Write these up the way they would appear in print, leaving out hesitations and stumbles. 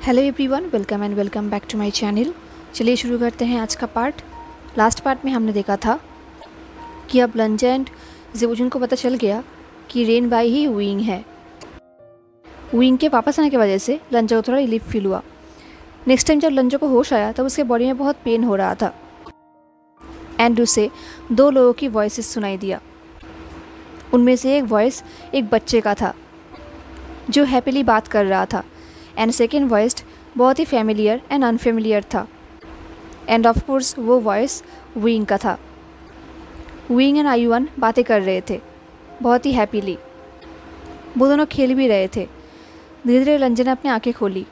Hello everyone, welcome back to my channel. चलिए शुरू करते हैं आज का पार्ट। लास्ट पार्ट में हमने देखा था कि अब लंजा एंड ज़ेबोजुन को पता चल गया कि रेन बाई ही विंग है। विंग के वापस आने की वजह से लंजा को थोड़ा रिलीफ फील हुआ। नेक्स्ट टाइम जब लंजा को होश आया तब उसके बॉडी में बहुत पेन हो रहा था एंड उसे दो लोगों की वॉइसेस सुनाई दिया। उनमें से एक वॉइस एक बच्चे का था जो हैप्पीली बात कर रहा था एंड सेकेंड वॉइस बहुत ही फेमिलियर एंड अनफेमिलियर था एंड ऑफ कोर्स वो वॉइस विंग का था। विंग एंड आयुअन बातें कर रहे थे बहुत ही हैप्पीली। वो दोनों खेल भी रहे थे। धीरे धीरे लंजा ने अपनी आंखें खोली।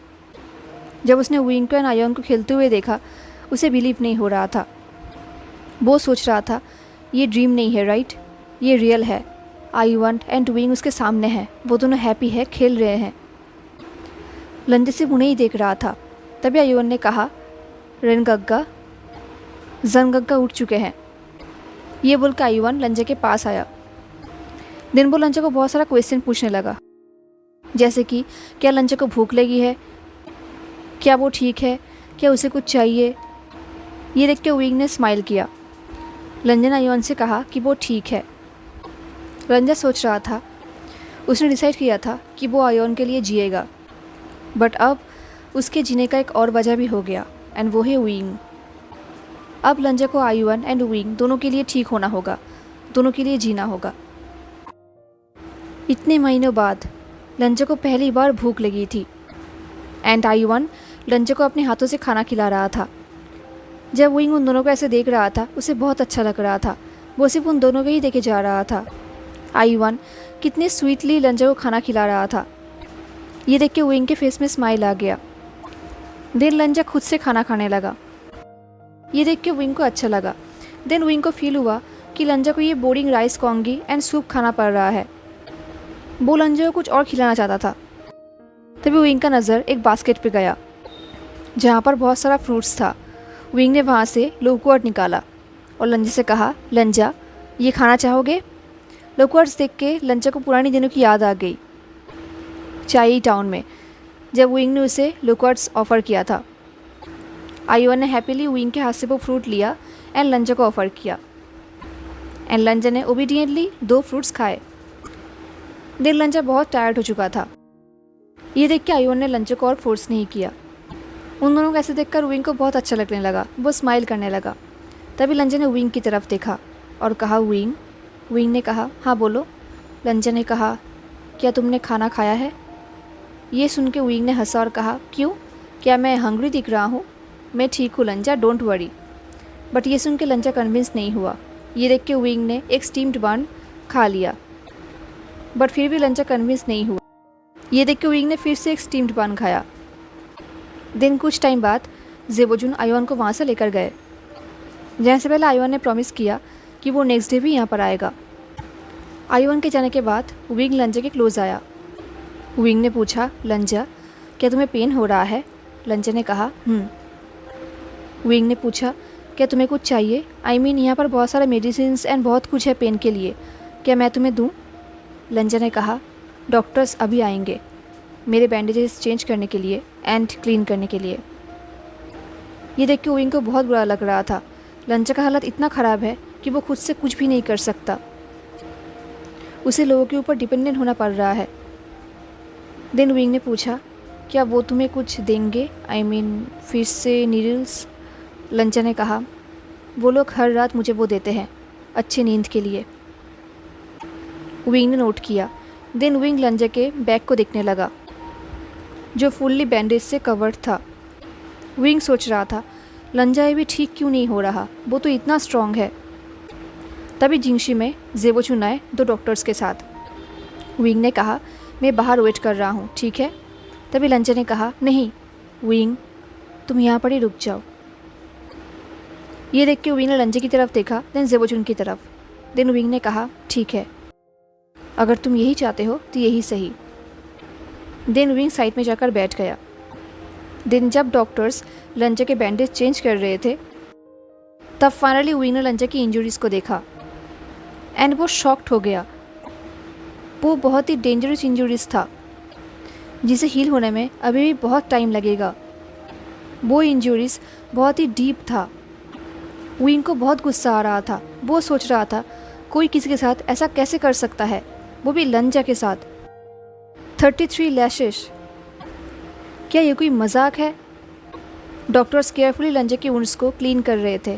जब उसने विंग को एंड आयुअन को खेलते हुए देखा उसे बिलीव नहीं हो रहा था। वो सोच रहा था ये ड्रीम नहीं है, राइट, ये रियल है। आयुअन एंड विंग उसके सामने हैं, वो दोनों हैप्पी है, खेल रहे हैं। लंजा सिर्फ उन्हें ही देख रहा था। तभी आयुअन ने कहा, रनगग्गा जनगग्गा उठ चुके हैं। ये बोलकर आयुअन लंजा के पास आया। दिन वो लंजा को बहुत सारा क्वेश्चन पूछने लगा, जैसे कि क्या लंजा को भूख लगी है, क्या वो ठीक है, क्या उसे कुछ चाहिए। ये देख के विंग ने स्माइल किया। लंजा ने आयुअन से कहा कि वो ठीक है। लंजा सोच रहा था, उसने डिसाइड किया था कि वो आयुअन के लिए जिएगा, बट अब उसके जीने का एक और वजह भी हो गया एंड वो है विंग। अब लंजा को आयुअन एंड विंग दोनों के लिए ठीक होना होगा, दोनों के लिए जीना होगा। इतने महीनों बाद लंजा को पहली बार भूख लगी थी एंड आयुअन लंजा को अपने हाथों से खाना खिला रहा था। जब विंग उन दोनों को ऐसे देख रहा था उसे बहुत अच्छा लग रहा था। वो सिर्फ उन दोनों को ही देखे जा रहा था। आयुअन कितने स्वीटली लंजा को खाना खिला रहा था। ये देख के विंग के फेस में स्माइल आ गया। देन लंजा खुद से खाना खाने लगा। ये देख के विंग को अच्छा लगा। देन विंग को फील हुआ कि लंजा को ये बोरिंग राइस कॉन्गी एंड सूप खाना पड़ रहा है। वो लंजा को कुछ और खिलाना चाहता था। तभी विंग का नज़र एक बास्केट पे गया जहाँ पर बहुत सारा फ्रूट्स था। विंग ने वहाँ से लोक्वर्ट निकाला और लंजा से कहा, लंजा ये खाना चाहोगे। लोक्वर्ट्स देख के लंजा को पुरानी दिनों की याद आ गई, चाई टाउन में जब विंग ने उसे लोक्वर्ट्स ऑफ़र किया था। आयुअन ने हैप्पीली विंग के हाथ से वो फ्रूट लिया एंड लंजा को ऑफ़र किया एंड लंजा ने ओबीडियंटली 2 फ्रूट्स खाए। देन लंजा बहुत टायर्ड हो चुका था। ये देख के आयुअन ने लंजा को और फोर्स नहीं किया। उन दोनों को ऐसे देखकर विंग को बहुत अच्छा लगने लगा। वो स्माइल करने लगा। तभी लंजा ने विंग की तरफ देखा और कहा, विंग। विंग ने कहा, हाँ बोलो। लंजा ने कहा, क्या तुमने खाना खाया है। ये सुन के विंग ने हंसा और कहा, क्यों, क्या मैं हंग्री दिख रहा हूँ। मैं ठीक हूँ लंजा, डोंट वरी। बट ये सुन के लंजा कन्विंस नहीं हुआ। ये देख के विंग ने एक स्टीम्ड बन खा लिया, बट फिर भी लंजा कन्विंस नहीं हुआ। ये देख के विंग ने फिर से एक स्टीम्ड बन खाया। दिन कुछ टाइम बाद ज़ेबोजुन आयुअन को वहाँ से लेकर गए। जाने से पहले आयुअन ने प्रॉमिस किया कि वो नेक्स्ट डे भी यहाँ पर आएगा। आयुअन के जाने के बाद विंग लंजा के क्लोज आया। विंग ने पूछा, लंजा क्या तुम्हें पेन हो रहा है। लंजा ने कहा, विंग ने पूछा, क्या तुम्हें कुछ चाहिए। आई मीन यहाँ पर बहुत सारे मेडिसिन एंड बहुत कुछ है पेन के लिए, क्या मैं तुम्हें दूँ। लंजा ने कहा, डॉक्टर्स अभी आएंगे मेरे बैंडेजेस चेंज करने के लिए एंड क्लीन करने के लिए। ये देख के विंग को बहुत बुरा लग रहा था। लंजा का हालत इतना ख़राब है कि वो खुद से कुछ भी नहीं कर सकता। उसे लोगों के ऊपर डिपेंडेंट होना पड़ रहा है। देन विंग ने पूछा, क्या वो तुम्हें कुछ देंगे, आई मीन फिर से नीडल्स। लंजा ने कहा, वो लोग हर रात मुझे वो देते हैं अच्छी नींद के लिए। विंग ने नोट किया। देन विंग लंजा के बैग को देखने लगा जो फुल्ली बैंडेज से कवर्ड था। विंग सोच रहा था, लंजा ये भी ठीक क्यों नहीं हो रहा, वो तो इतना स्ट्रांग है। तभी जिंगशी में ज़ेबोजुन आए 2 डॉक्टर्स के साथ। विंग ने कहा, मैं बाहर वेट कर रहा हूँ, ठीक है। तभी लंजा ने कहा, नहीं विंग, तुम यहाँ पर ही रुक जाओ। ये देख के विंग ने लंजा की तरफ देखा, देन ज़ेबोजुन की तरफ। देन विंग ने कहा, ठीक है, अगर तुम यही चाहते हो तो यही सही। देन विंग साइड में जाकर बैठ गया। दिन जब डॉक्टर्स लंजा के बैंडेज चेंज कर रहे थे तब फाइनली विंग ने लंजा की इंजरीज़ को देखा एंड वो शॉक्ड हो गया। वो बहुत ही डेंजरस इंजरीज था। जिसे हील होने में अभी भी बहुत टाइम लगेगा। वो इंजरीज बहुत ही डीप था। विंग को बहुत गुस्सा आ रहा था। वो सोच रहा था कोई किसी के साथ ऐसा कैसे कर सकता है, वो भी लंजा के साथ। 33 लैशेस, क्या ये कोई मजाक है? डॉक्टर्स केयरफुली लंजे की वुंड्स को क्लीन कर रहे थे,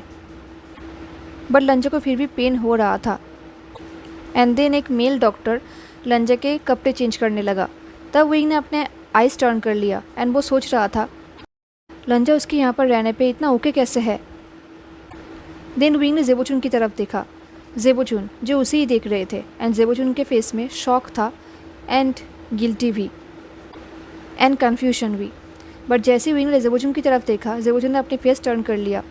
बट लंजे को फिर भी पेन हो रहा था। एंड देन एक मेल डॉक्टर लंजे के कपड़े चेंज करने लगा। तब विंग ने अपने आइज टर्न कर लिया एंड वो सोच रहा था लंजा उसके यहाँ पर रहने पे इतना ओके कैसे है। देन विंग ने जेबोचुन की तरफ देखा। जेबोचुन जो उसे ही देख रहे थे एंड जेबोचुन के फेस में शॉक था एंड गिल्टी भी एंड कन्फ्यूजन भी। बट जैसे ही विंग ने जेबोचुन की तरफ देखा, जेबोचुन ने अपने फेस टर्न कर लिया।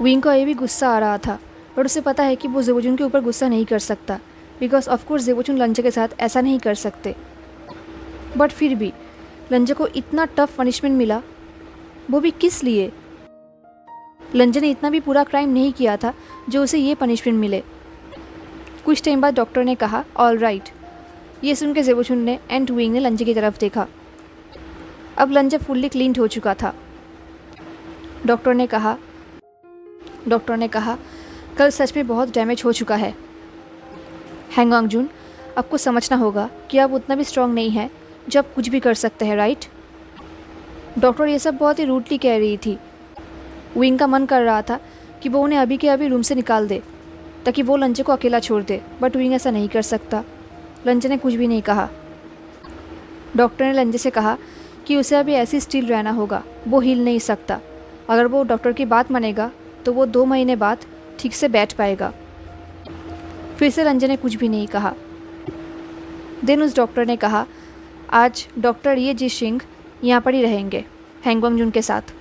विंग को अभी भी गुस्सा आ रहा था, बट उसे पता है कि वो जेबोचुन के ऊपर गुस्सा नहीं कर सकता, बिकॉज ऑफकोर्स जेबोचुन लंजे के साथ ऐसा नहीं कर सकते। बट फिर भी लंजे को इतना टफ पनिशमेंट मिला, वो भी किस लिए? लंजे ने इतना भी पूरा क्राइम नहीं किया था जो उसे ये पनिशमेंट मिले। कुछ टाइम बाद डॉक्टर ने कहा ऑल राइट। ये सुन के जेबोचुन ने एंड विंग ने लंजे की तरफ देखा। अब लंजा फुल्ली क्लीन हो चुका था। डॉक्टर ने कहा कल सच में बहुत डैमेज हो चुका है। हैंगआंग जून, आपको समझना होगा कि आप उतना भी स्ट्रांग नहीं है जो आप कुछ भी कर सकते हैं, राइट? डॉक्टर ये सब बहुत ही रूडली कह रही थी। विंग का मन कर रहा था कि वो उन्हें अभी के अभी रूम से निकाल दे ताकि वो लंजे को अकेला छोड़ दे, बट विंग ऐसा नहीं कर सकता। लंजे ने कुछ भी नहीं कहा। डॉक्टर ने लंजे से कहा कि उसे अभी ऐसी स्टिल रहना होगा, वो हिल नहीं सकता। अगर वो डॉक्टर की बात मानेगा तो वो 2 महीने बाद ठीक से बैठ पाएगा। फिर से लंजे ने कुछ भी नहीं कहा। देन उस डॉक्टर ने कहा आज डॉक्टर ये जी सिंह यहाँ पर ही रहेंगे हैंगआंग जून के साथ।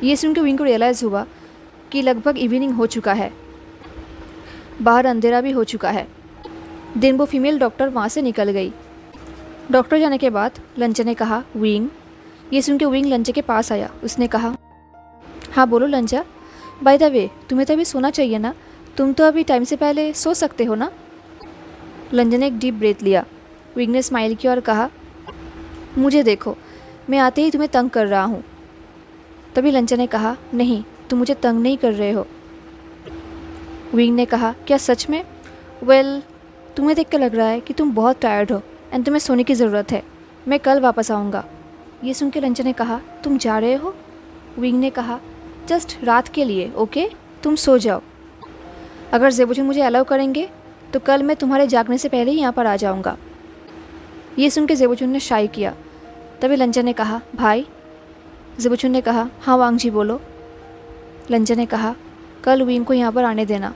ये सुन के विंग को रियलाइज़ हुआ कि लगभग इवनिंग हो चुका है, बाहर अंधेरा भी हो चुका है। देन वो फीमेल डॉक्टर वहाँ से निकल गई। डॉक्टर जाने के बाद लंजे ने कहा विंग। ये सुन के विंग लंजे के पास आया। उसने कहा हाँ बोलो लंजा। बाय द वे तुम्हें तो अभी सोना चाहिए ना, तुम तो अभी टाइम से पहले सो सकते हो ना। लंजे ने एक डीप ब्रेथ लिया। विंग ने स्माइल किया और कहा मुझे देखो, मैं आते ही तुम्हें तंग कर रहा हूँ। तभी लंजा ने कहा नहीं, तुम मुझे तंग नहीं कर रहे हो। विंग ने कहा क्या सच में? वेल तुम्हें देख कर लग रहा है कि तुम बहुत टायर्ड हो एंड तुम्हें सोने की ज़रूरत है। मैं कल वापस आऊँगा। ये सुन के लंजा ने कहा तुम जा रहे हो? विंग ने कहा जस्ट रात के लिए, ओके, तुम सो जाओ। अगर जेबोचुन मुझे अलाउ करेंगे तो कल मैं तुम्हारे जागने से पहले ही यहाँ पर आ जाऊँगा। ये सुन के जेबोचुन ने शाई किया। तभी लंजा ने कहा भाई। जेबोचुन ने कहा हाँ वांग जी बोलो। लंजा ने कहा कल विंग को यहाँ पर आने देना।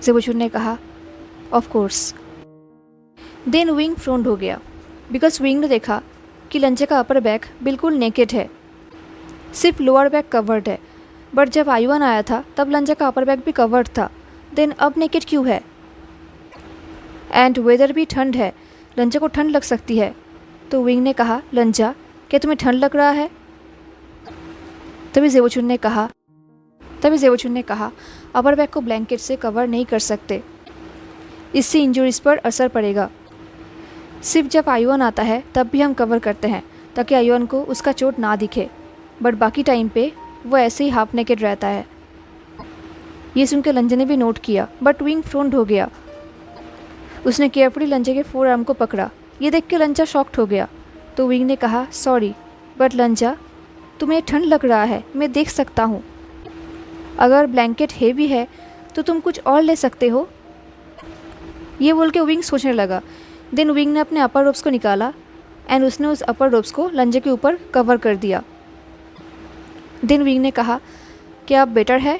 जेबोचुन ने कहा ऑफ कोर्स। देन विंग फ्रोंड हो गया बिकॉज विंग ने देखा कि लंजे का अपर बैक बिल्कुल नेकेड है, सिर्फ लोअर बैक कवर्ड है। बट जब आयुआन आया था तब लंजा का अपर बैक भी कवर्ड था। देन अब नेकेड क्यों है? एंड वेदर भी ठंड है, लंजा को ठंड लग सकती है। तो विंग ने कहा लंजा क्या तुम्हें ठंड लग रहा है? तभी जेबोचुन ने कहा अपर बैक को ब्लैंकेट से कवर नहीं कर सकते, इससे इंजरीज पर असर पड़ेगा। सिर्फ जब आयुआन आता है तब भी हम कवर करते हैं ताकि आयुआन को उसका चोट ना दिखे, बट बाकी टाइम पे वो ऐसे ही हाफ नेकेड रहता है। ये सुनकर लंजे ने भी नोट किया, बट विंग फ्रोंड हो गया। उसने केयरफुली लंजे के 4 आर्म को पकड़ा। ये देख के लंजा शॉक्ड हो गया। तो विंग ने कहा सॉरी बट लंजा तुम्हें ठंड लग रहा है, मैं देख सकता हूँ। अगर ब्लैंकेट हेवी है तो तुम कुछ और ले सकते हो। ये बोल के विंग सोचने लगा। देन विंग ने अपने अपर रोप्स को निकाला एंड उसने उस अपर रोप्स को लंजे के ऊपर कवर कर दिया। देन विंग ने कहा क्या अब बेटर है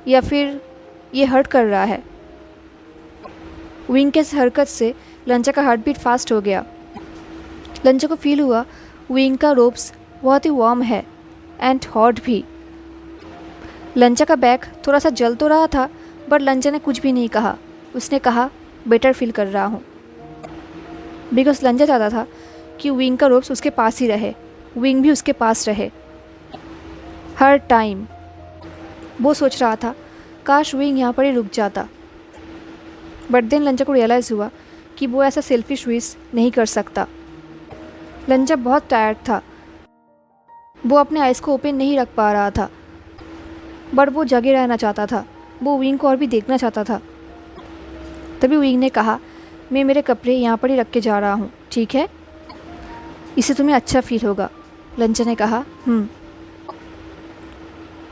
या फिर ये हर्ट कर रहा है? विंग के इस हरकत से लंजा का हार्ट बीट फास्ट हो गया। लंजा को फील हुआ विंग का रोप्स बहुत ही वार्म है एंड हॉट भी। लंजा का बैक थोड़ा सा जल तो रहा था, बट लंजा ने कुछ भी नहीं कहा। उसने कहा बेटर फील कर रहा हूँ, बिकॉज लंजा चाहता था कि विंग का रोप्स उसके पास ही रहे, विंग भी उसके पास रहे हर टाइम। वो सोच रहा था काश विंग यहाँ पर ही रुक जाता। बट देन लंजा को रियलाइज़ हुआ कि वो ऐसा सेल्फिश विश नहीं कर सकता। लंजा बहुत टायर्ड था, वो अपने आइज़ को ओपन नहीं रख पा रहा था, बट वो जगे रहना चाहता था। वो विंग को और भी देखना चाहता था। तभी विंग ने कहा, मैं मेरे कपड़े यहाँ पर ही रख के जा रहा हूँ, ठीक है? इससे तुम्हें अच्छा फील होगा। लंजा ने कहा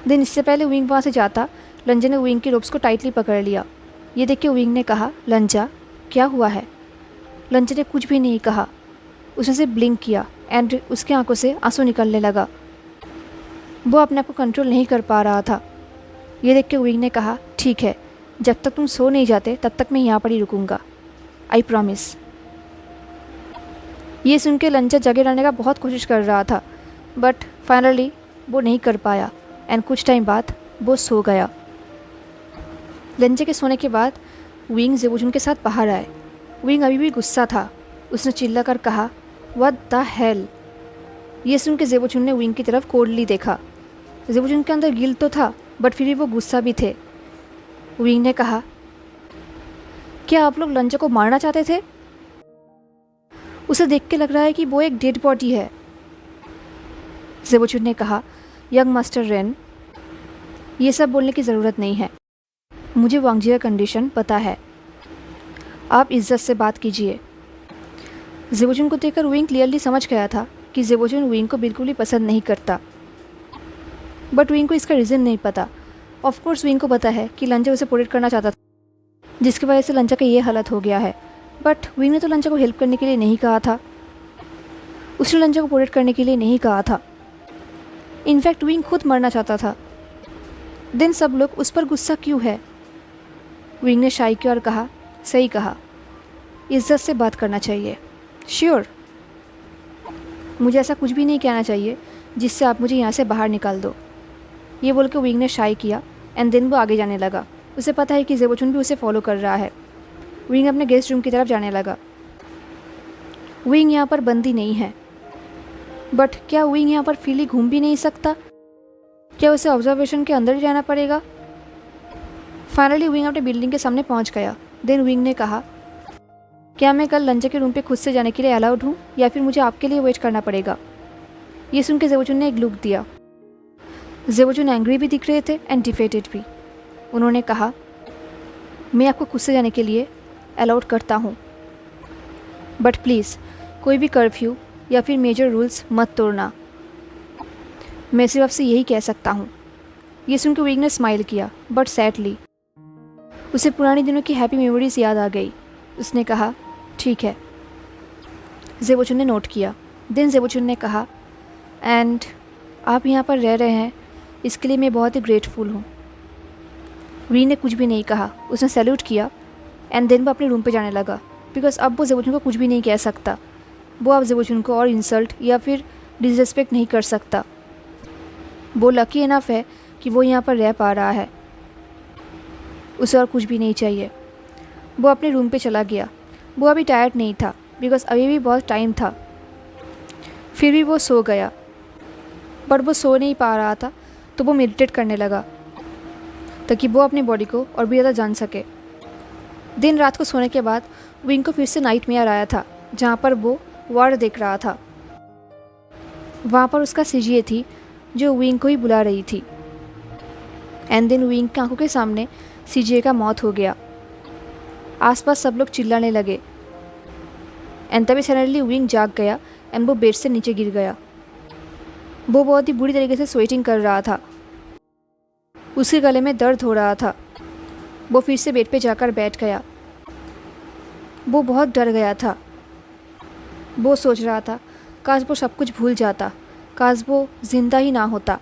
दिन इससे पहले विंग वहाँ से जाता, लंजा ने विंग की रोप्स को टाइटली पकड़ लिया। ये देख के विंग ने कहा, लंजा क्या हुआ है? लंजा ने कुछ भी नहीं कहा, उसने सिर्फ ब्लिंक किया एंड उसकी आंखों से आंसू निकलने लगा। वो अपने आप को कंट्रोल नहीं कर पा रहा था। ये देख के विंग ने कहा, ठीक है, जब तक तुम सो नहीं जाते तब तक मैं यहाँ पर ही रुकूंगा, आई प्रॉमिस। ये सुन के लंजा जगे रहने का बहुत कोशिश कर रहा था, बट फाइनली वो नहीं कर पाया एंड कुछ टाइम बाद वो सो गया। लंजे के सोने के बाद विंग ज़ेबुजुन के साथ बाहर आए। विंग अभी भी गुस्सा था। उसने चिल्ला कर कहा, व्हाट द हेल। ये सुन के ज़ेबुजुन ने विंग की तरफ कोल्डली देखा। ज़ेबुजुन के अंदर गिल्ट तो था, बट फिर भी वो गुस्सा भी थे। विंग ने कहा, क्या आप लोग लंजा को मारना चाहते थे? उसे देख के लग रहा है कि वो एक डेड बॉडी है। ज़ेबुजुन ने कहा, यंग मास्टर रेन, ये सब बोलने की ज़रूरत नहीं है, मुझे वांगजी का कंडीशन पता है, आप इज्जत से बात कीजिए। ज़ेबुजुन को देखकर विंग क्लियरली समझ गया था कि ज़ेबुजुन विंग को बिल्कुल भी पसंद नहीं करता, बट विंग को इसका रीज़न नहीं पता। ऑफ कोर्स विंग को पता है कि लंजा उसे प्रोटेक्ट करना चाहता था, जिसकी वजह से लंजा का ये हालत हो गया है, बट विंग ने तो लंजा को हेल्प करने के लिए नहीं कहा था, उसने लंजा को प्रोटेक्ट करने के लिए नहीं कहा था। इनफैक्ट विंग खुद मरना चाहता था। दिन सब लोग उस पर गुस्सा क्यों है? विंग ने शाई किया और कहा, सही कहा, इज्जत से बात करना चाहिए। श्योर, मुझे ऐसा कुछ भी नहीं कहना चाहिए जिससे आप मुझे यहाँ से बाहर निकाल दो। ये बोल के विंग ने शाई किया एंड देन वो आगे जाने लगा। उसे पता है कि ज़ेबुजुन भी उसे फॉलो कर रहा है। विंग अपने गेस्ट रूम की तरफ जाने लगा। विंग यहाँ पर बंदी नहीं है, बट क्या विंग यहाँ पर फ्रीली घूम भी नहीं सकता? क्या उसे ऑब्जर्वेशन के अंदर ही रहना पड़ेगा? फाइनली विंग अपने बिल्डिंग के सामने पहुँच गया। देन विंग ने कहा, क्या मैं कल लंजा के रूम पे खुद से जाने के लिए अलाउड हूँ या फिर मुझे आपके लिए वेट करना पड़ेगा? ये सुन के ज़ेबुजुन ने एक लुक दिया। ज़ेबुजुन एंग्री भी दिख रहे थे एंड डिफेटेड भी। उन्होंने कहा, मैं आपको खुद से जाने के लिए अलाउड करता हूँ, बट प्लीज़ कोई भी कर्फ्यू या फिर मेजर रूल्स मत तोड़ना, मैं सिर्फ आपसे यही कह सकता हूँ। ये सुन के विंग ने स्माइल किया, बट सैडली। उसे पुराने दिनों की हैप्पी मेमोरीज याद आ गई। उसने कहा, ठीक है। ज़ेबुजुन ने नोट किया। देन ज़ेबुजुन ने कहा, एंड आप यहाँ पर रह रहे हैं इसके लिए मैं बहुत ही ग्रेटफुल हूँ। विंग ने कुछ भी नहीं कहा। उसने सैल्यूट किया एंड देन वो अपने रूम पे जाने लगा, बिकॉज अब वो ज़ेबुजुन को कुछ भी नहीं कह सकता। वो अब ज़ेबुजुन को और इंसल्ट या फिर डिसरिस्पेक्ट नहीं कर सकता। वो लकी इनफ है कि वो यहाँ पर रह पा रहा है, उसे और कुछ भी नहीं चाहिए। वो अपने रूम पे चला गया। वो अभी टायर्ड नहीं था, बिकॉज अभी भी बहुत टाइम था। फिर भी वो सो गया, बट वो सो नहीं पा रहा था, तो वो मेडिटेट करने लगा ताकि वो अपनी बॉडी को और भी ज़्यादा जान सके। दिन रात को सोने के बाद विंग को फिर से नाइट मेयर आया था, जहाँ पर वो वार देख रहा था। वहाँ पर उसका सीजीए थी जो विंग को ही बुला रही थी। एंड देन विंग की आंखों के सामने सीजीए का मौत हो गया। आसपास सब लोग चिल्लाने लगे एंड तभी सडनली विंग जाग गया एंड वो बेड से नीचे गिर गया। वो बहुत ही बुरी तरीके से स्वेटिंग कर रहा था। उसके गले में दर्द हो रहा था। वो फिर से बेड पे जाकर बैठ गया। वो बहुत डर गया था। वो सोच रहा था, काश वो सब कुछ भूल जाता, काश वो ज़िंदा ही ना होता।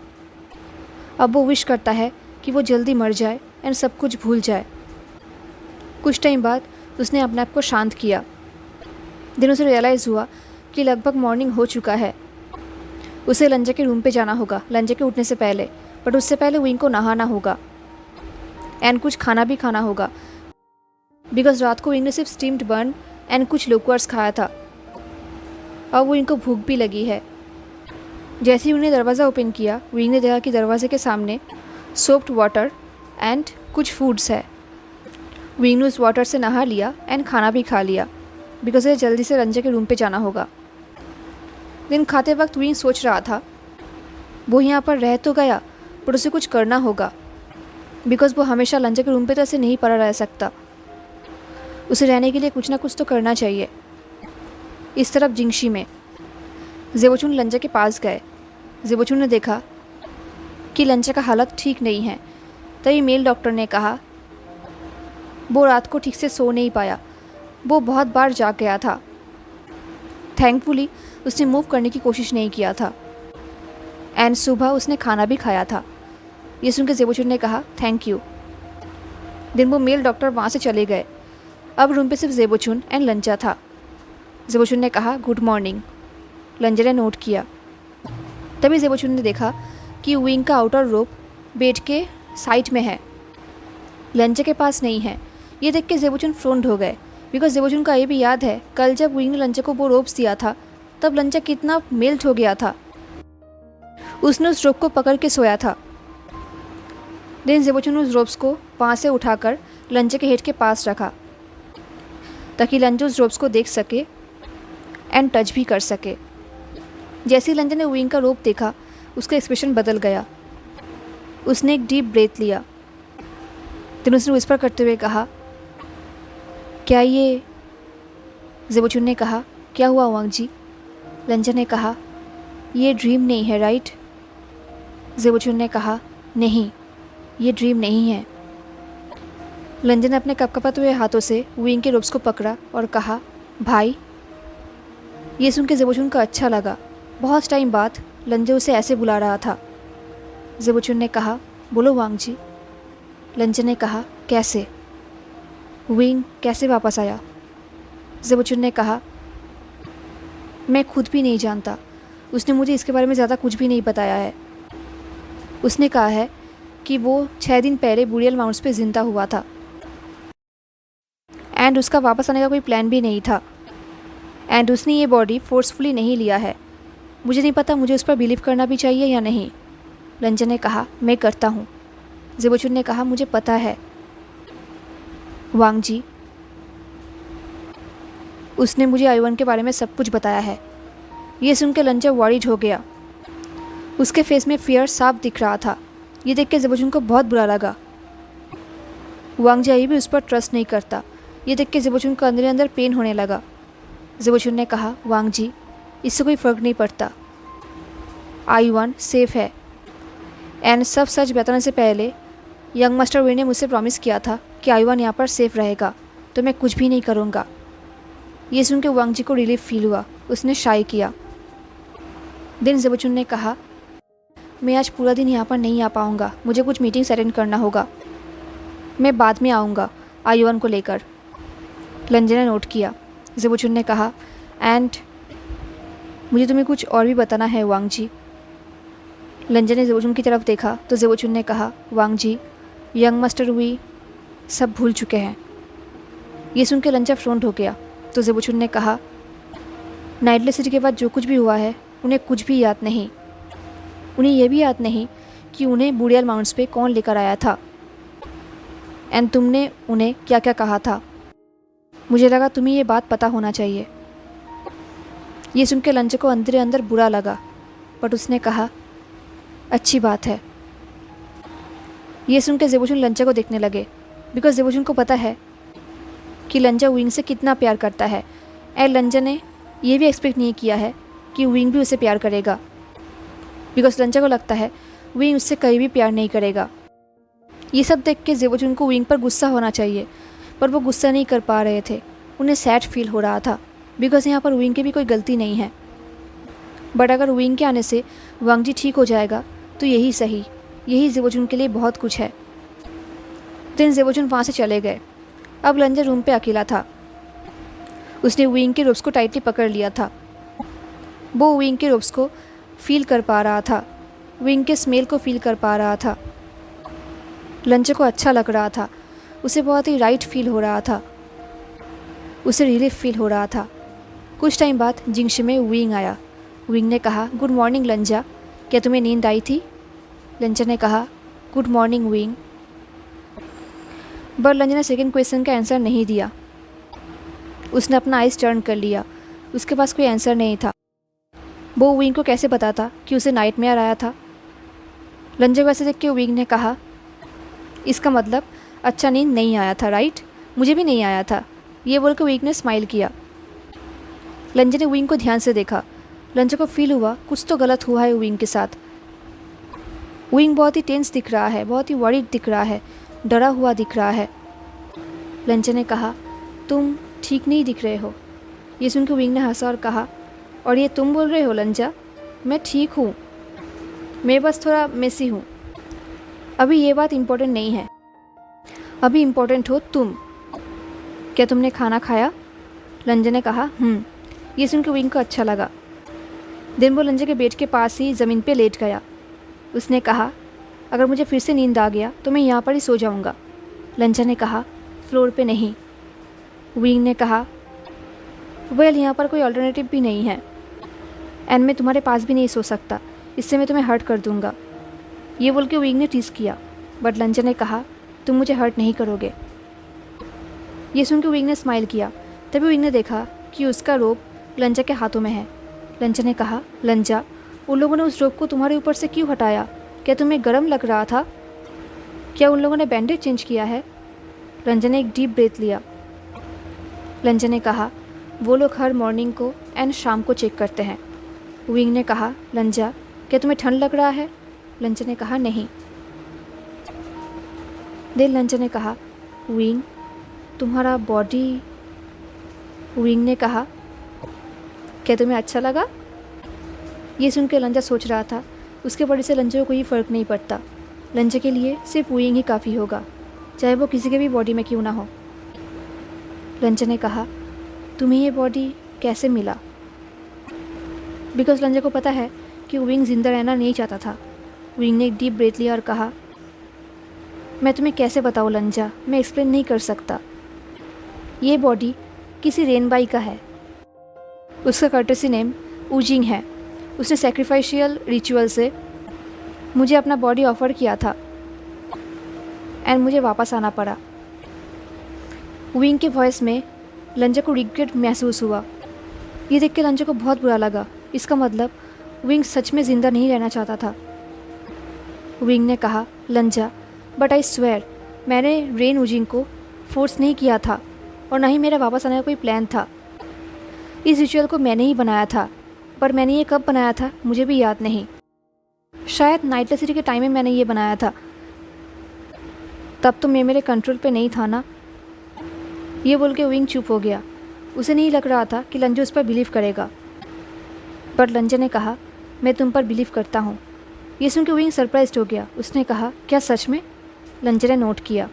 अब वो विश करता है कि वो जल्दी मर जाए एंड सब कुछ भूल जाए। कुछ टाइम बाद उसने अपने आप को शांत किया। दिन उसे रियलाइज़ हुआ कि लगभग मॉर्निंग हो चुका है। उसे लंजा के रूम पे जाना होगा लंजा के उठने से पहले, बट उससे पहले विंग को नहाना होगा एंड कुछ खाना भी खाना होगा, बिकॉज रात को विंग ने सिर्फ स्टीम्ड बर्न एंड कुछ लोक्वर्स खाया था। अब विंग को भूख भी लगी है। जैसे ही उन्हें दरवाज़ा ओपन किया, विंग ने देखा कि दरवाजे के सामने सोप्ड वाटर एंड कुछ फूड्स है। विंग ने उस वाटर से नहा लिया एंड खाना भी खा लिया। बिकॉज उसे जल्दी से रंजा के रूम पे जाना होगा। दिन खाते वक्त विंग सोच रहा था वो यहाँ पर रह तो गया पर उसे कुछ करना होगा, बिकॉज वो हमेशा लंजा के रूम पे तो ऐसे नहीं पड़ा रह सकता। उसे रहने के लिए कुछ ना कुछ तो करना चाहिए। इस तरफ जिंगशी में जेबोचुन लंजा के पास गए। जेबोचुन ने देखा कि लंजा का हालत ठीक नहीं है। तभी मेल डॉक्टर ने कहा वो रात को ठीक से सो नहीं पाया, वो बहुत बार जाग गया था। थैंकफुली उसने मूव करने की कोशिश नहीं किया था एंड सुबह उसने खाना भी खाया था। ये सुनकर जेबोचुन ने कहा थैंक यू। दिन वो मेल डॉक्टर वहाँ से चले गए। अब रूम पे सिर्फ जेबोचुन एंड लंजा था। जेबोचुन ने कहा गुड मॉर्निंग। लंजा ने नोट किया। तभी जेबोचुन ने देखा कि विंग का आउटर रोप बेड के साइड में है, लंजा के पास नहीं है। ये देख के जेबोचुन फ्रोन्ड हो गए, बिकॉज जेबोचुन का ये भी याद है कल जब विंग ने लंजा को वो रोप्स दिया था तब लंजा कितना मेल्ट हो गया था। उसने उस रोप को पकड़ के सोया था। देन जेबोचुन उस रोप्स को वहाँ से उठाकर लंजा के हेड के पास रखा ताकि लंजा उस रोप्स को देख सके एंड टच भी कर सके। जैसे ही लंजा ने विंग का रोप देखा उसका एक्सप्रेशन बदल गया। उसने एक डीप ब्रेथ लिया। देन उसने विस्पर करते हुए कहा क्या ये। जेबोचुन ने कहा क्या हुआ वांग जी। लंजा ने कहा ये ड्रीम नहीं है राइट। जेबोचुन ने कहा नहीं, ये ड्रीम नहीं है। लंजा ने अपने कपकपाते हुए हाथों से विंग के रोप्स को पकड़ा और कहा भाई। ये सुन के जेबोचुन का अच्छा लगा। बहुत टाइम बाद लंजा उसे ऐसे बुला रहा था। जेबोचुन ने कहा बोलो वांग जी। लंजा ने कहा कैसे, विंग कैसे वापस आया। जेबोचुन ने कहा मैं खुद भी नहीं जानता, उसने मुझे इसके बारे में ज़्यादा कुछ भी नहीं बताया है। उसने कहा है कि वो 6 दिन पहले बुरियल माउंट्स पे ज़िंदा हुआ था एंड उसका वापस आने का कोई प्लान भी नहीं था एंड उसने ये बॉडी फोर्सफुली नहीं लिया है। मुझे नहीं पता मुझे उस पर बिलीव करना भी चाहिए या नहीं। लंजा ने कहा मैं करता हूँ। जेबोचुन ने कहा मुझे पता है वांग जी, उसने मुझे आयुवन के बारे में सब कुछ बताया है। ये सुनकर लंजा वॉरिड हो गया। उसके फेस में फियर साफ दिख रहा था। ये देख के जेबोचुन को बहुत बुरा लगा। वांग जी अभी भी उस पर ट्रस्ट नहीं करता। ये देख के जेबोचुन को अंदर अंदर पेन होने लगा। जेबोचुन ने कहा वांग जी इससे कोई फ़र्क नहीं पड़ता, आयुवन सेफ है एंड सब सच बताने से पहले यंग मास्टर वे ने मुझसे प्रॉमिस किया था कि आयुवन यहाँ पर सेफ रहेगा, तो मैं कुछ भी नहीं करूँगा। ये सुन के वांग जी को रिलीफ फील हुआ। उसने शाई किया। दिन जेबोचुन ने कहा मैं आज पूरा दिन यहाँ पर नहीं आ पाऊँगा, मुझे कुछ मीटिंग्स अटेंड करना होगा, मैं बाद में आऊँगा आयुवन को लेकर। लंजा ने नोट किया। जेबोचुन ने कहा एंड मुझे तुम्हें कुछ और भी बताना है वांग जी। लंजा ने जेबोचुन की तरफ देखा तो जेबोचुन ने कहा वांग जी यंग मास्टर वी सब भूल चुके हैं। ये सुन के लंजा फ्रोन्ड हो गया तो जेबोचुन ने कहा नाइटलेस सिटी के बाद जो कुछ भी हुआ है उन्हें कुछ भी याद नहीं। उन्हें यह भी याद नहीं कि उन्हें बुरियल माउंट्स पे कौन लेकर आया था एंड तुमने उन्हें क्या क्या कहा था। मुझे लगा तुम्हें ये बात पता होना चाहिए। ये सुन के लंजा को अंदर अंदर बुरा लगा बट उसने कहा अच्छी बात है। ये सुन के जेबोचुन लंजा को देखने लगे बिकॉज जेबोचुन को पता है कि लंजा विंग से कितना प्यार करता है एंड लंजा ने ये भी एक्सपेक्ट नहीं किया है कि विंग भी उसे प्यार करेगा, बिकॉज लंजा को लगता है विंग उससे कहीं भी प्यार नहीं करेगा। ये सब देख के जेबोचुन को विंग पर गुस्सा होना चाहिए पर वो गुस्सा नहीं कर पा रहे थे। उन्हें सैड फील हो रहा था बिकॉज यहाँ पर विंग की भी कोई गलती नहीं है। बट अगर विंग के आने से वांग जी ठीक हो जाएगा तो यही सही, यही जेबोचुन के लिए बहुत कुछ है। दिन जेबोचुन वहाँ से चले गए। अब लंजा रूम पे अकेला था। उसने विंग के रोप्स को टाइटली पकड़ लिया था। वो विंग के रोप्स को फील कर पा रहा था, विंग के स्मेल को फील कर पा रहा था। लंजा को अच्छा लग रहा था। उसे बहुत ही राइट फील हो रहा था। उसे रिलीफ फील हो रहा था। कुछ टाइम बाद जिंगशी में विंग आया। विंग ने कहा गुड मॉर्निंग लंजा, क्या तुम्हें नींद आई थी। लंजा ने कहा गुड मॉर्निंग विंग। बट लंजा ने सेकंड क्वेश्चन का आंसर नहीं दिया। उसने अपना आइस टर्न कर लिया। उसके पास कोई आंसर नहीं था। वो विंग को कैसे बताता कि उसे नाइटमेयर आया था? लंजा को ऐसे देख के विंग ने कहा, इसका मतलब अच्छा नींद नहीं आया था, राइट? मुझे भी नहीं आया था। ये बोलकर विंग ने स्माइल किया। लंजा ने विंग को ध्यान से देखा। लंजा को फील हुआ कुछ तो गलत हुआ है विंग के साथ। विंग बहुत ही टेंस दिख रहा है, बहुत ही वरीड दिख रहा है, डरा हुआ दिख रहा है। लंजा ने कहा, तुम ठीक नहीं दिख रहे हो। ये सुनकर विंग ने हंसा और कहा, और ये तुम बोल रहे हो लंजा? मैं ठीक हूँ, मैं बस थोड़ा मेसी हूँ। अभी ये बात इम्पोर्टेंट नहीं है, अभी इम्पोर्टेंट हो तुम। क्या तुमने खाना खाया? लंजा ने कहा, ये सुनकर विंग को अच्छा लगा। दिन वो लंजा के बेड के पास ही ज़मीन पे लेट गया। उसने कहा, अगर मुझे फिर से नींद आ गया तो मैं यहाँ पर ही सो जाऊँगा। लंजा ने कहा, फ्लोर पे नहीं। विंग ने कहा, वेल यहाँ पर कोई अल्टरनेटिव भी नहीं है, एंड मैं तुम्हारे पास भी नहीं सो सकता, इससे मैं तुम्हें हर्ट कर दूँगा। ये बोल के विंग ने टीज़ किया, बट लंजा ने कहा, तुम मुझे हर्ट नहीं करोगे। ये सुन के विंग ने स्माइल किया। तभी विंग ने देखा कि उसका रोप लंजा के हाथों में है। लंजा ने कहा, लंजा, उन लोगों ने उस रोप को तुम्हारे ऊपर से क्यों हटाया? क्या तुम्हें गर्म लग रहा था? क्या उन लोगों ने बैंडेज चेंज किया है? लंजा ने एक डीप ब्रेथ लिया। लंजा ने कहा, वो लोग हर मॉर्निंग को एंड शाम को चेक करते हैं। विंग ने कहा, लंजा, क्या तुम्हें ठंड लग रहा है? लंजा ने कहा, नहीं। देन लंजा ने कहा, विंग, तुम्हारा बॉडी। विंग ने कहा, क्या तुम्हें अच्छा लगा? ये सुनकर लंजा सोच रहा था, उसके बॉडी से लंजा को कोई फ़र्क नहीं पड़ता। लंजा के लिए सिर्फ विंग ही काफ़ी होगा, चाहे वो किसी के भी बॉडी में क्यों ना हो। लंजा ने कहा, तुम्हें ये बॉडी कैसे मिला? बिकॉज लंजा को पता है कि विंग ज़िंदा रहना नहीं चाहता था। विंग ने एक डीप ब्रेथ लिया और कहा, मैं तुम्हें कैसे बताऊँ लंजा, मैं एक्सप्लेन नहीं कर सकता। ये बॉडी किसी रेनबाई का है। उसका कर्टसी नेम उजिंग है। उसने सैक्रिफाइशियल रिचुअल से मुझे अपना बॉडी ऑफर किया था एंड मुझे वापस आना पड़ा। विंग के वॉइस में लंजा को रिग्रेट महसूस हुआ। ये देख के लंजा को बहुत बुरा लगा। इसका मतलब विंग सच में ज़िंदा नहीं रहना चाहता था। विंग ने कहा, लंजा, बट आई स्वेयर, मैंने रेन उजिंग को फोर्स नहीं किया था और ना ही मेरा वापस आने का कोई प्लान था। इस रिचुअल को मैंने ही बनाया था, पर मैंने ये कब बनाया था मुझे भी याद नहीं। शायद नाइटलेस सिटी के टाइम में मैंने ये बनाया था। तब तो मैं मेरे कंट्रोल पे नहीं था ना। ये बोल के विंग चुप हो गया। उसे नहीं लग रहा था कि लंजा उस पर बिलीव करेगा, पर लंजा ने कहा, मैं तुम पर बिलीव करता हूँ। ये सुन के विंग सरप्राइज्ड हो गया। उसने कहा, क्या सच में? लंजा ने नोट किया।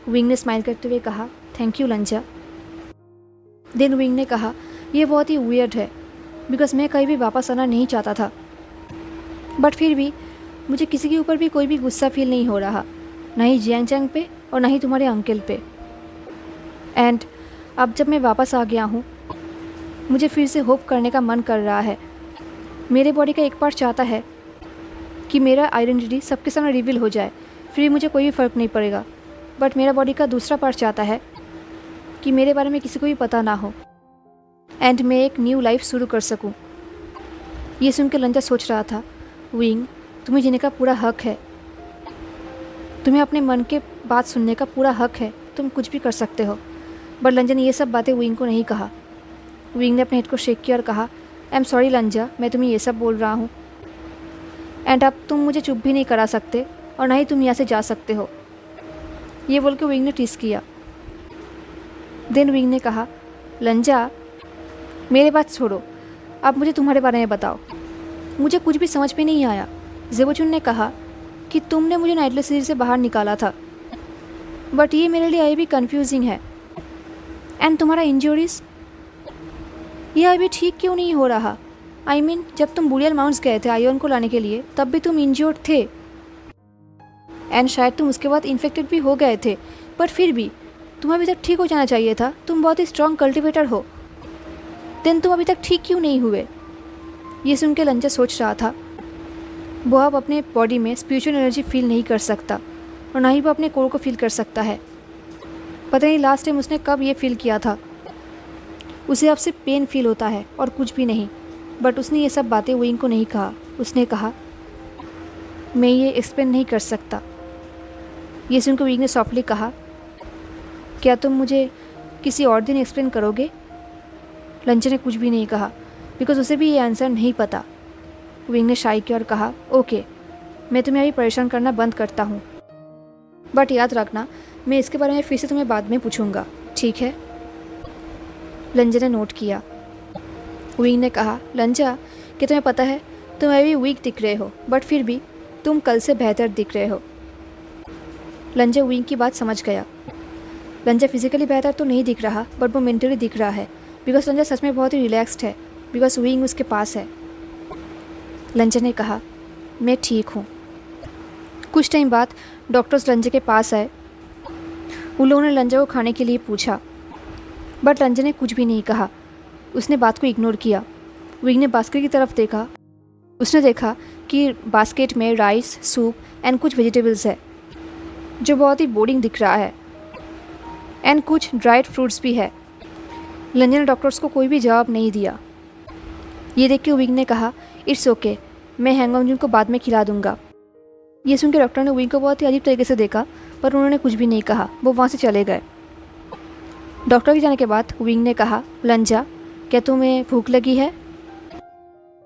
विंग ने स्माइल करते हुए कहा, थैंक यू लंजा। देन विंग ने कहा, यह बहुत ही वियर्ड है बिकॉज मैं कहीं भी वापस आना नहीं चाहता था, बट फिर भी मुझे किसी के ऊपर भी कोई भी गुस्सा फील नहीं हो रहा, ना ही जियांग चैंग पे और ना ही तुम्हारे अंकल पे। एंड अब जब मैं वापस आ गया हूँ, मुझे फिर से होप करने का मन कर रहा है। मेरे बॉडी का एक पार्ट चाहता है कि मेरा आइडेंटिटी सबके सामने रिवील हो जाए, फिर मुझे कोई भी फ़र्क नहीं पड़ेगा। बट मेरा बॉडी का दूसरा पार्ट चाहता है कि मेरे बारे में किसी को भी पता ना हो एंड मैं एक न्यू लाइफ शुरू कर सकूं। ये सुनकर लंजा सोच रहा था, विंग, तुम्हें जीने का पूरा हक है, तुम्हें अपने मन के बात सुनने का पूरा हक है, तुम कुछ भी कर सकते हो। बट लंजा ने ये सब बातें विंग को नहीं कहा। विंग ने अपने हेड को शेक किया और कहा, आई एम सॉरी लंजा, मैं तुम्हें ये सब बोल रहा हूँ एंड अब तुम मुझे चुप भी नहीं करा सकते और ना ही तुम यहाँ से जा सकते हो। ये बोल के विंग ने टीस किया। देन विंग ने कहा, लंजा, मेरे बात छोड़ो, अब मुझे तुम्हारे बारे में बताओ। मुझे कुछ भी समझ में नहीं आया। ज़ेबोचुन ने कहा कि तुमने मुझे नाइटलेस सिटी से बाहर निकाला था, बट ये मेरे लिए अभी भी कंफ्यूजिंग है। एंड तुम्हारा इंजरीज, यह अभी ठीक क्यों नहीं हो रहा? आई मीन, जब तुम बुरियल माउंट्स गए थे आयोन को लाने के लिए, तब भी तुम इंजर्ड थे एंड शायद तुम उसके बाद इन्फेक्टेड भी हो गए थे, बट फिर भी तुम अभी तक ठीक हो जाना चाहिए था। तुम बहुत ही स्ट्रॉन्ग कल्टिवेटर हो, देन तुम अभी तक ठीक क्यों नहीं हुए? ये सुन के लंजा सोच रहा था, वो अब अपने बॉडी में स्पिरिचुअल एनर्जी फील नहीं कर सकता और ना ही वो अपने कोर को फील कर सकता है। पता नहीं लास्ट टाइम उसने कब ये फील किया था। उसे अब सिर्फ पेन फील होता है और कुछ भी नहीं। बट उसने ये सब बातें विंग को नहीं कहा। उसने कहा, मैं ये एक्सप्लेन नहीं कर सकता। ये सुनकर विंग ने सॉफ्टली कहा, क्या तुम मुझे किसी और दिन एक्सप्लेन करोगे? लंचा ने कुछ भी नहीं कहा बिकॉज उसे भी ये आंसर नहीं पता। विंग ने शाई किया और कहा, ओके, मैं तुम्हें अभी परेशान करना बंद करता हूँ, बट याद रखना मैं इसके बारे में फिर से तुम्हें बाद में पूछूंगा, ठीक है? लंजा ने नोट किया। विंग ने कहा, लंजा, कि तुम्हें पता है तुम अभी वीक दिख रहे हो, बट फिर भी तुम कल से बेहतर दिख रहे हो। लंजा विंग की बात समझ गया। लंजा फिजिकली बेहतर तो नहीं दिख रहा, बट वो मेंटली दिख रहा है बिकॉज लंजा सच में बहुत ही रिलैक्स्ड है बिकॉज विंग उसके पास है। लंजा ने कहा, मैं ठीक हूँ। कुछ टाइम बाद डॉक्टर्स लंजा के पास आए। उन लोगों ने लंजा को खाने के लिए पूछा, बट लंजा ने कुछ भी नहीं कहा। उसने बात को इग्नोर किया। विंग ने बास्केट की तरफ देखा। उसने देखा कि बास्केट में राइस, सूप एंड कुछ वेजिटेबल्स है जो बहुत ही बोरिंग दिख रहा है, एंड कुछ ड्राइड फ्रूट्स भी है। लंजा ने डॉक्टर्स को कोई भी जवाब नहीं दिया। ये देख के विंग ने कहा, इट्स ओके, मैं हैंगऑन को बाद में खिला दूंगा। ये सुन के डॉक्टर ने विंग को बहुत ही अजीब तरीके से देखा, पर उन्होंने कुछ भी नहीं कहा। वो वहाँ से चले गए। डॉक्टर के जाने के बाद विंग ने कहा, लंजा, क्या तुम्हें भूख लगी है?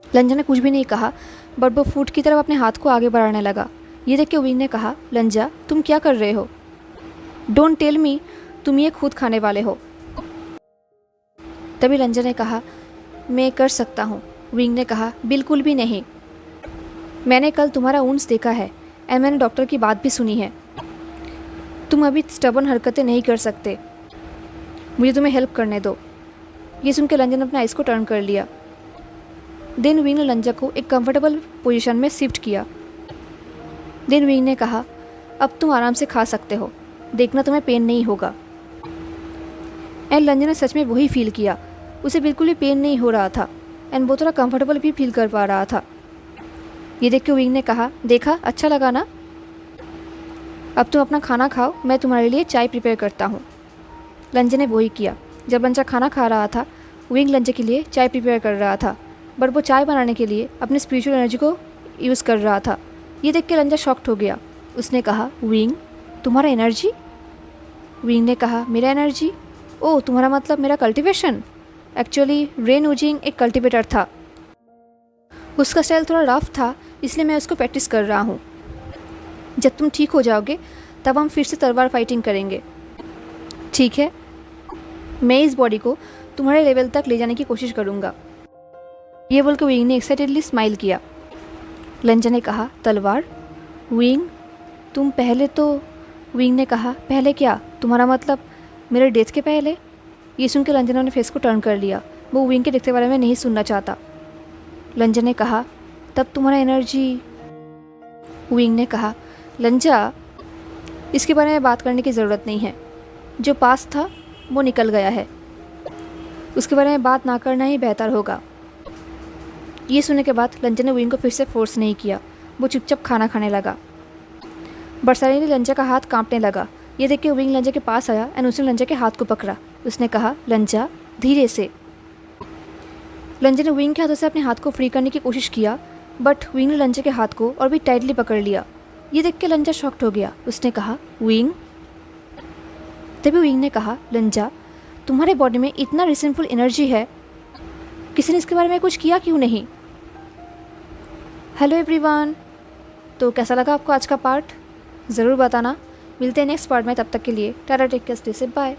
लंजा ने कुछ भी नहीं कहा, बट वो फूड की तरफ अपने हाथ को आगे बढ़ाने लगा। ये देख के विंग ने कहा, लंजा, तुम क्या कर रहे हो? डोंट टेल मी तुम ये खुद खाने वाले हो। तभी लंजा ने कहा, मैं कर सकता हूँ। विंग ने कहा, बिल्कुल भी नहीं। मैंने कल तुम्हारा ऊंस देखा है एंड मैंने डॉक्टर की बात भी सुनी है। तुम अभी स्टबर्न हरकतें नहीं कर सकते। मुझे तुम्हें हेल्प करने दो। ये सुन के लंजा ने अपना आइस को टर्न कर लिया। देन विंग ने लंजा को एक कंफर्टेबल पोजीशन में शिफ्ट किया। देन विंग ने कहा, अब तुम आराम से खा सकते हो, देखना तुम्हें पेन नहीं होगा। एंड लंजा ने सच में वही फील किया। उसे बिल्कुल भी पेन नहीं हो रहा था एंड वो थोड़ा कंफर्टेबल भी फील कर पा रहा था। ये देख के विंग ने कहा, देखा, अच्छा लगा ना? अब तुम अपना खाना खाओ, मैं तुम्हारे लिए चाय प्रिपेयर करता हूँ। लंजा ने वही किया। जब लंजा खाना खा रहा था, विंग लंजा के लिए चाय प्रिपेयर कर रहा था, बट वो चाय बनाने के लिए अपनी स्पिरिचुअल एनर्जी को यूज़ कर रहा था। ये देख के लंजा शॉक्ड हो गया। उसने कहा, विंग, तुम्हारा एनर्जी? विंग ने कहा, मेरा एनर्जी? ओह, तुम्हारा मतलब मेरा कल्टिवेशन? एक्चुअली रेन उजिंग एक कल्टिवेटर था। उसका स्टाइल थोड़ा रफ था, इसलिए मैं उसको प्रैक्टिस कर रहा हूँ। जब तुम ठीक हो जाओगे तब हम फिर से तलवार फाइटिंग करेंगे, ठीक है? मैं इस बॉडी को तुम्हारे लेवल तक ले जाने की कोशिश करूँगा। ये बोलकर विंग ने एक्साइटेडली स्माइल किया। लंजा ने कहा, तलवार? विंग, तुम पहले तो... विंग ने कहा, पहले क्या? तुम्हारा मतलब मेरे डेथ के पहले? ये सुन के लंजा ने अपने फेस को टर्न कर लिया। वो विंग के डेथ के बारे में नहीं सुनना चाहता। लंजा ने कहा, तब तुम्हारा एनर्जी? विंग ने कहा, लंजा, इसके बारे में बात करने की ज़रूरत नहीं है। जो पास था वो निकल गया है, उसके बारे में बात ना करना ही बेहतर होगा। ये सुनने के बाद लंजा ने विंग को फिर से फोर्स नहीं किया। वो चुपचाप खाना खाने लगा। बरसाने लंजा का हाथ कांपने लगा। ये देख के विंग लंजा के पास आया एंड उसने लंजा के हाथ को पकड़ा। उसने कहा, लंजा, धीरे से। लंजा ने विंग के हाथों से अपने हाथ को फ्री करने की कोशिश किया, बट विंग ने लंजा के हाथ को और भी टाइटली पकड़ लिया। ये देख के लंजा शॉक्ड हो गया। उसने कहा, विंग? तभी विंग ने कहा, लंजा, तुम्हारे बॉडी में इतना रिसेंटफुल एनर्जी है, किसी ने इसके बारे में कुछ किया क्यों नहीं? हेलो एवरीवन, तो कैसा लगा आपको आज का पार्ट? ज़रूर बताना। मिलते हैं नेक्स्ट पार्ट में, तब तक के लिए tata, take care, stay safe, bye.